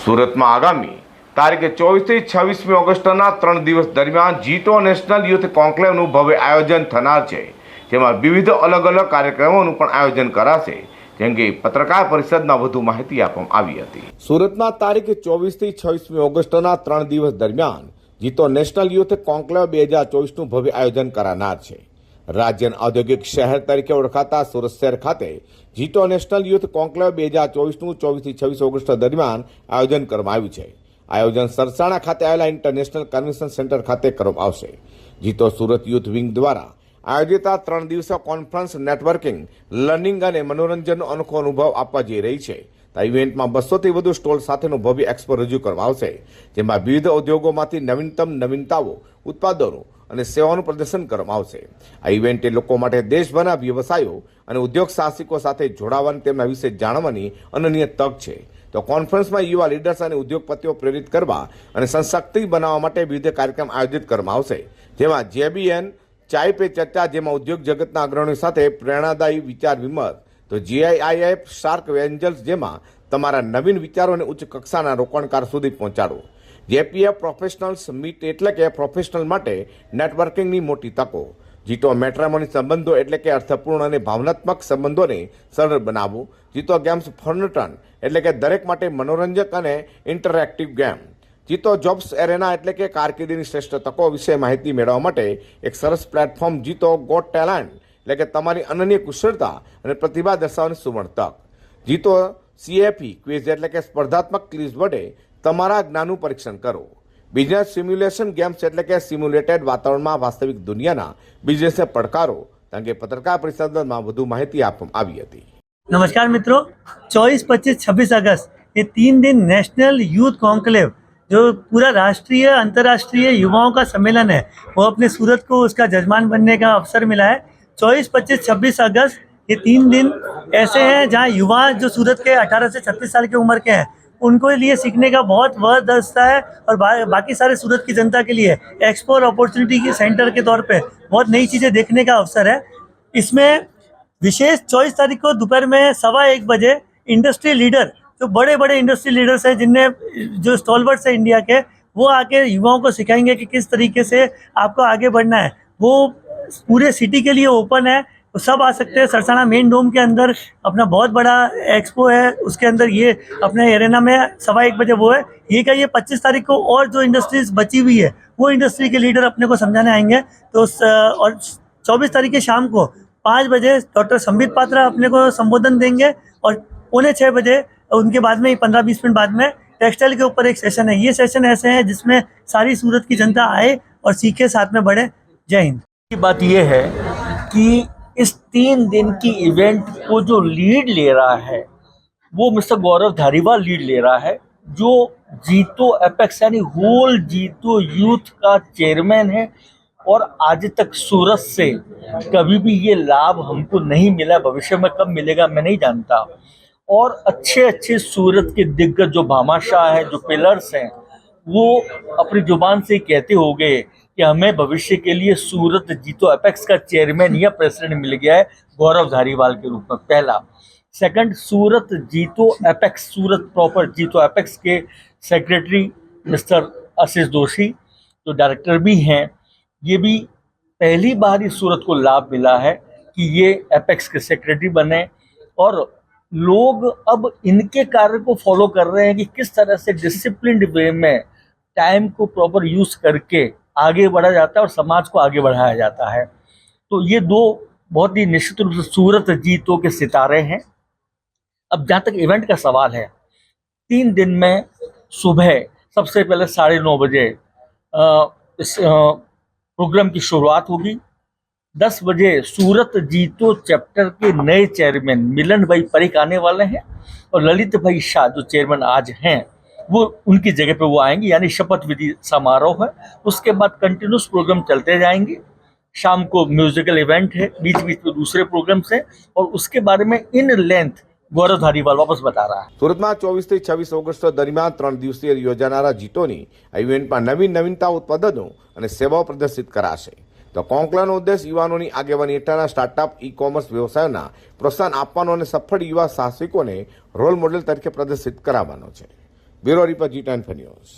सूरत में आगामी तारीख 24 થી 26 ઓગસ્ટના 3 દિવસ દરમિયાન G2 નેશનલ યુથ કોન્ક્લેવનું ભવ્ય આયોજન થનાર છે, જેમાં વિવિધ અલગ અલગ કાર્યક્રમોનું પણ આયોજન કરાશે, જેમ કે પત્રકાર પરિષદમાં વધુ માહિતી આપવામાં આવી હતી। સુરતમાં તારીખ 24 થી 26 ઓગસ્ટના 3 દિવસ દરમિયાન G2 નેશનલ યુથ કોન્ક્લેવ 2024નું ભવ્ય આયોજન કરાનાર છે। રાજ્યના ઔદ્યોગિક શહેર તરીકે ઓળખાતા સુરત શહેર ખાતે G2 નેશનલ યુથ કોન્ક્લેવ 2024નું 24 થી 26 ઓગસ્ટ દરમિયાન આયોજન કરવામાં આવ્યું છે। આયોજન સરસાણા ખાતે આવેલા ઇન્ટરનેશનલ કન્વેન્શન સેન્ટર ખાતે કરવામાં આવશે। G2 સુરત યુથ વિંગ દ્વારા આયોજિત આ 3 દિવસીય કોન્ફરન્સ નેટવર્કિંગ, લર્નિંગ અને મનોરંજનનો અનોખો અનુભવ આપવા જઈ રહી છે। આ ઇવેન્ટમાં 200થી વધુ સ્ટોલ સાથેનો ભવ્ય એક્સપો રજૂ કરવામાં આવશે, જેમાં વિવિધ ઉદ્યોગોમાંથી નવીનતમ નવીનતાઓ, ઉત્પાદનો અને સેવાનું પ્રદર્શન કરવામાં આવશે। આ ઇવેન્ટ લોકો માટે દેશભરના વ્યવસાયો અને ઉદ્યોગ સાહસિકો સાથે જોડાવાની, તેમના વિશે જાણવાની અનન્ય તક છે। તો કોન્ફરન્સમાં યુવા લીડર્સ અને ઉદ્યોગપતિઓ પ્રેરિત કરવા અને સશક્ત બનાવવા માટે વિવિધ કાર્યક્રમ આયોજિત કરવામાં આવશે, જેમાં JBN ચાય પે ચર્ચા, જેમાં ઉદ્યોગ જગતના અગ્રણીઓ સાથે પ્રેરણાદાયી વિચાર વિમર્શ, તો GIIF શાર્ક એન્જલ્સ, જેમાં તમારા નવીન વિચારોને ઉચ્ચ કક્ષાના રોકાણકાર સુધી પહોંચાડો। JPF પ્રોફેશનલ્સ મીટ એટલે કે પ્રોફેશનલ માટે નેટવર્કિંગની મોટી તકો। G2 મેટ્રામોની સંબંધો એટલે કે અર્થપૂર્ણ અને ભાવનાત્મક સંબંધોને સરળ બનાવવું। G2 ગેમ્સ ફર્નટન એટલે કે દરેક માટે મનોરંજક અને ઇન્ટરેક્ટિવ ગેમ। G2 જોબ્સ એરેના એટલે કે કારકિર્દીની શ્રેષ્ઠ તકો વિશે માહિતી મેળવવા માટે એક સરસ પ્લેટફોર્મ G2 ગોટ ટેલેન્ટ એટલે કે તમારી અનન્ય કુશળતા અને પ્રતિભા દર્શાવવાની સુવર્ણ તક। G2 CFE ક્વિઝ એટલે કે સ્પર્ધાત્મક ક્વિઝ વડે તમારા જ્ઞાનનું પરીક્ષણ કરો। બિઝનેસ સિમ્યુલેશન ગેમ્સ એટલે કે સિમ્યુલેટેડ વાતાવરણમાં વાસ્તવિક દુનિયાના બિઝનેસને પડકારો, અંગે પત્રકાર પરિષદમાં વધુ માહિતી આપવામાં આવી હતી। नमस्कार मित्रों, 24, 25, 26 अगस्त ये 3 दिन नेशनल यूथ कॉन्क्लेव जो पूरा राष्ट्रीय अंतर्राष्ट्रीय युवाओं का सम्मेलन है, वो अपने सूरत को उसका जजमान बनने का अवसर मिला है। 24, 25, 26 अगस्त ये 3 दिन ऐसे हैं जहां युवा जो सूरत के 18 से 36 साल की उम्र के हैं, उनको लिए सीखने का बहुत वक्त दस्ता है, और बाकी सारे सूरत की जनता के लिए एक्सपो और अपॉर्चुनिटी के सेंटर के तौर पे बहुत नई चीज़ें देखने का अवसर है। इसमें विशेष 24 तारीख को दोपहर में 1:15 बजे इंडस्ट्री लीडर, जो बड़े बड़े इंडस्ट्री लीडर्स हैं, जिनने जो स्टॉलवर्ड्स है इंडिया के, वो आके युवाओं को सिखाएंगे कि किस तरीके से आपको आगे बढ़ना है। वो पूरे सिटी के लिए ओपन है, तो सब आ सकते हैं। सरसाना मेन डोम के अंदर अपना बहुत बड़ा एक्सपो है, उसके अंदर ये अपने एरेना में 1:15 बजे वो है। ये क्या, ये 25 तारीख को और जो इंडस्ट्रीज बची हुई है वो इंडस्ट्री के लीडर अपने को समझाने आएंगे। तो और 24 तारीख के शाम को 5 बजे डॉक्टर संबित पात्रा अपने को संबोधन देंगे, और 5:45 बजे उनके बाद में 15-20 मिनट बाद में टेक्सटाइल के ऊपर एक सेशन है। ये सेशन ऐसे हैं जिसमें सारी सूरत की जनता आए और सीखे, साथ में बढ़े। जय हिंद। की बात यह है कि इस 3 दिन की इवेंट को जो लीड ले रहा है वो मिस्टर गौरव धारीवाल लीड ले रहा है, जो G2 एपेक्स यानी होल G2 यूथ का चेयरमैन है। और आज तक सूरत से कभी भी ये लाभ हमको नहीं मिला, भविष्य में कब मिलेगा मैं नहीं जानता। और अच्छे अच्छे सूरत के दिग्गज जो भामाशाह हैं, जो पिलर्स हैं, वो अपनी जुबान से कहते हो गए कि हमें भविष्य के लिए सूरत G2 एपेक्स का चेयरमैन या प्रेसिडेंट मिल गया है गौरव धारीवाल के रूप में, पहला। सेकंड, सूरत G2 एपेक्स, सूरत प्रॉपर G2 एपेक्स के सेक्रेटरी मिस्टर आशीष जोशी, जो डायरेक्टर भी हैं, ये भी पहली बार ही सूरत को लाभ मिला है कि ये एपेक्स के सेक्रेटरी बने। और लोग अब इनके कार्य को फॉलो कर रहे हैं कि किस तरह से डिसिप्लिन्ड वे में टाइम को प्रॉपर यूज़ करके आगे बढ़ा जाता है और समाज को आगे बढ़ाया जाता है। तो ये 2 बहुत ही निश्चित रूप से सूरत G2 के सितारे हैं। अब जहाँ तक इवेंट का सवाल है, 3 दिन में सुबह सबसे पहले 9:30 बजे इस प्रोग्राम की शुरुआत होगी। 10 बजे सूरत G2 चैप्टर के नए चेयरमैन मिलन भाई परीख आने वाले हैं, और ललित भाई शाह जो चेयरमैन आज हैं, वो उनकी जगह पे वो आएंगे, यानी शपथ विधि समारोह है। उसके बाद कंटिन्यूस प्रोग्राम चलते जाएंगे। शाम को म्यूजिकल इवेंट है, बीच बीच में दूसरे प्रोग्राम्स हैं, और उसके बारे में इन लेंथ गौरव धारीवाल वापस बता रहा है। सूरत में 24 થી 26 ઓગસ્ટ દરમિયાન 3 દિવસીય યોજાનારા G2ની ઇવેન્ટમાં નવીનતા, ઉત્પાદનો અને સેવાઓ પ્રદર્શિત કરાશે। તો કોન્ક્લેવનો ઉદ્દેશ યુવાનોની આગેવાની હેઠળના સ્ટાર્ટઅપ, ઈ-કોમર્સ વ્યવસાયોના પ્રોત્સાહન આપવાનો અને સફળ યુવા સાહસિકોને રોલ મોડેલ તરીકે પ્રદર્શિત કરાવવાનો છે। Bureau report G10 news.